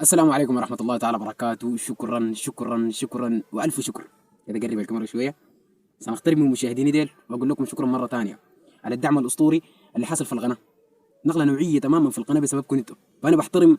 السلام عليكم ورحمة الله تعالى وبركاته. شكرا شكرا شكرا وألف شكر. كده قرب الكاميرا شوية. سنخترم من مشاهديني ديل وأقول لكم شكرا مرة ثانية على الدعم الأسطوري اللي حصل في القناة. نقلة نوعية تماما في القناة بسببكم انتم، فأنا بحترم.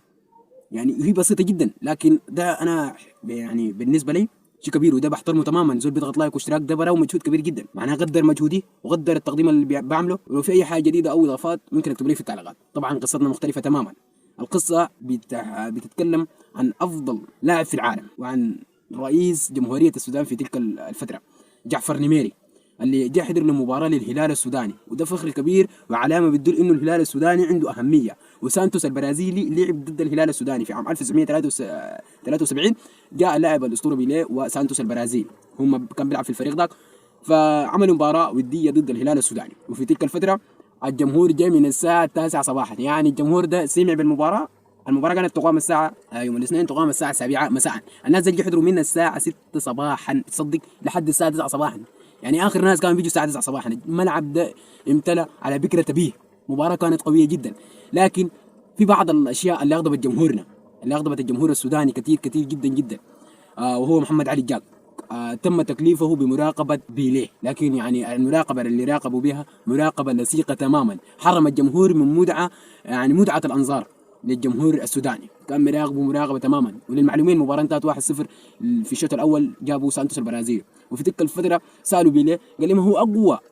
يعني هي بسيطة جدا، لكن ده أنا يعني بالنسبة لي شيء كبير، وده بحترمه تماما. زول بيضغط لايك واشتراك ده براه مجهود كبير جدا، معناه قدر مجهودي وقدر التقديم اللي بعمله. ولو في أي حاجة جديدة أو إضافات ممكن اكتب لي في التعليقات. طبعا قصتنا مختلفة تماما. القصة بتتكلم عن أفضل لاعب في العالم، وعن رئيس جمهورية السودان في تلك الفترة، جعفر نميري، اللي جاء حضر لمباراة للهلال السوداني. وده فخر كبير وعلامة بتدل إنه الهلال السوداني عنده أهمية. وسانتوس البرازيلي لعب ضد الهلال السوداني في عام 1973. جاء اللاعب الأسطوري بيليه وسانتوس البرازيلي، هم كان بيلعب في الفريق ذاك. فعملوا مباراة ودية ضد الهلال السوداني. وفي تلك الفترة الجمهور جاء من الساعة 9 صباحا، يعني الجمهور ده سمع بالمباراة. المباراة كانت تقام الساعة يوم الاثنين، تقام الساعة 7 مساء. الناس اللي يحضروا من الساعة 6 صباحا تصدق لحد الساعة 9 صباحا. يعني آخر ناس كانوا بيجوا الساعة 9 صباحا. الملعب ده امتلأ على بكرة بيه. مباراة كانت قوية جدا، لكن في بعض الأشياء اللي أغضبت جمهورنا، اللي أغضبت الجمهور السوداني كثير كثير جدا جدا. وهو محمد علي جاك. تم تكليفه بمراقبة بيليه، لكن يعني المراقبة اللي راقبوا بها مراقبة لصيقة تماما. حرم الجمهور من متعة، يعني متعة الأنظار للجمهور السوداني. كان مراقبه مراقبة تماما. وللمعلومين المباراة انتهت 1-0 في الشوط الأول، جابوا سانتوس البرازيلي. وفي تلك الفترة سألوا بيليه، قال لهم هو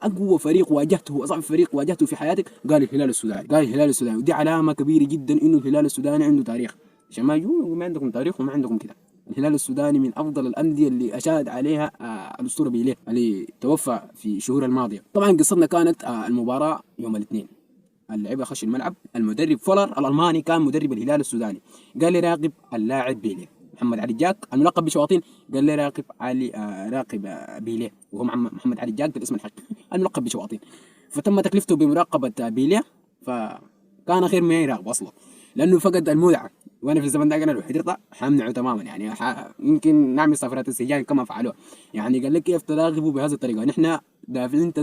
أقوى فريق واجهته، أصعب فريق واجهته في حياتك؟ قال الهلال السوداني. قال الهلال السوداني، ودي علامة كبيرة جدا إنه الهلال السوداني عنده تاريخ. عشان ما يجوا ما عندكم تاريخ وما عندكم كده. الهلال السوداني من افضل الانديه اللي اشاد عليها الاسطوره بيليه اللي توفى في الشهور الماضيه. طبعا قصتنا كانت المباراه يوم الاثنين. اللعيبه خش الملعب، المدرب فولر الالماني كان مدرب الهلال السوداني. قال لي راقب اللاعب بيليه محمد علي جاك الملقب بشواطين. قال لي راقب علي راقب بيليه، وهو محمد علي جاك بالاسم الحقيقي الملقب بشواطين. فتم تكلفته بمراقبه بيليه، فكان خير ما يراقب اصلا، لانه فقد المتعه. وانا في الزمن ده انا لو حضرت حمنعه تماما. يعني يمكن نعمل صفرات السجان كما فعلوها. يعني قال لك كيف تراقبوا بهذه الطريقه؟ نحن دافعين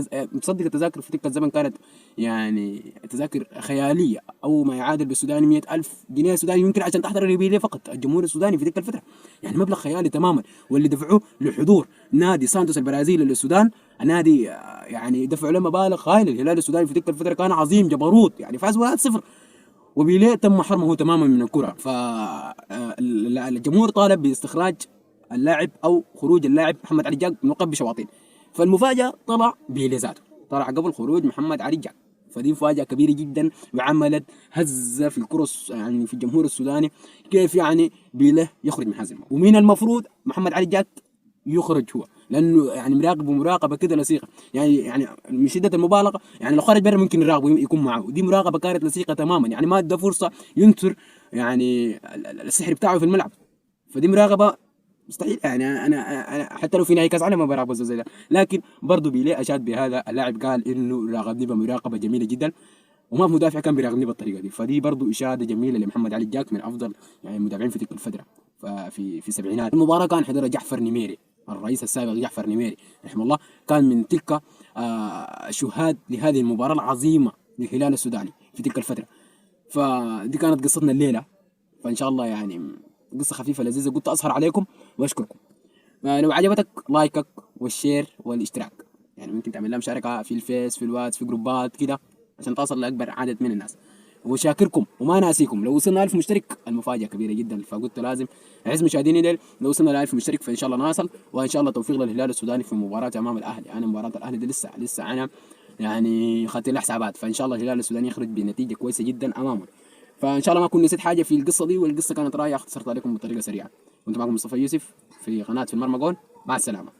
تصدق التذاكر في تلك الزمن كانت يعني تذاكر خياليه، او ما يعادل بالسوداني 100,000 جنيه سوداني، يمكن عشان تحضر الريبيلي فقط. الجمهور السوداني في تلك الفتره يعني مبلغ خيالي تماما. واللي دفعوه لحضور نادي سانتوس البرازيلي للسودان، نادي يعني دفعوا له مبالغ خايله. الهلال السوداني في تلك الفتره كان عظيم جبروت، يعني فاز 1-0. وبيليه تم حرمه تماما من الكرة. فالجمهور طالب باستخراج اللاعب او خروج اللاعب محمد علي جاك ملقب بشواطين. فالمفاجأة طلع بيليه ذاته، طلع قبل خروج محمد علي جاك. فدي مفاجأة كبيرة جدا وعملت هزة في الكرة يعني في الجمهور السوداني. كيف يعني بيليه يخرج من هذا الموضوع؟ ومين المفروض محمد علي جاك يخرج هو؟ لانه يعني مراقبه مراقبه كده لصيقه. يعني من شده المبالغه، يعني لو خرج برا ممكن يراقبه يكون معه. ودي مراقبه كانت لصيقه تماما، يعني ما ادى فرصه ينثر يعني السحر بتاعه في الملعب. فدي مراقبه مستحيل. يعني أنا حتى لو في نهائي كاس عالم ما براقبه زي ده. لكن برضه بيليه اشاد بهذا. اللاعب قال انه راقبني بمراقبه جميله جدا، وما في مدافع كان بيراقبني بالطريقه دي. فدي برضه اشاده جميله لمحمد علي جاك، من افضل يعني المدافعين في تلك الفتره. في السبعينات المباراه كان حضرها جعفر نميري، الرئيس السابق جعفر نميري رحمه الله. كان من تلك شهاد لهذه المباراه العظيمه للهلال السوداني في تلك الفتره. فدي كانت قصتنا الليله. فان شاء الله يعني قصه خفيفه لذيذه، قلت اسهر عليكم واشكركم. لو عجبتك لايكك والشير والاشتراك. يعني ممكن تعمل لها مشاركة في الفيس، في الواتس، في جروبات كده، عشان تصل لأكبر عدد من الناس. وشاكركم وما ناسيكم. لو وصلنا 1000 مشترك المفاجأة كبيرة جدا، فقلت لازم أعز مشاهديني ديل. لو وصلنا ل 1000 مشترك فإن شاء الله نصل. وإن شاء الله توفيق للهلال السوداني في مباراة أمام الأهلي. أنا مباراة الأهلي دي لسه أنا يعني خدت لها حسابات. فإن شاء الله الهلال السوداني يخرج بنتيجة كويسة جدا أمامه. فإن شاء الله ما أكون نسيت حاجة في القصة دي، والقصة كانت رايحة اختصرت عليكم بطريقة سريعة. كنت معكم مصطفى يوسف في قناة في المرمى جول. مع السلامة.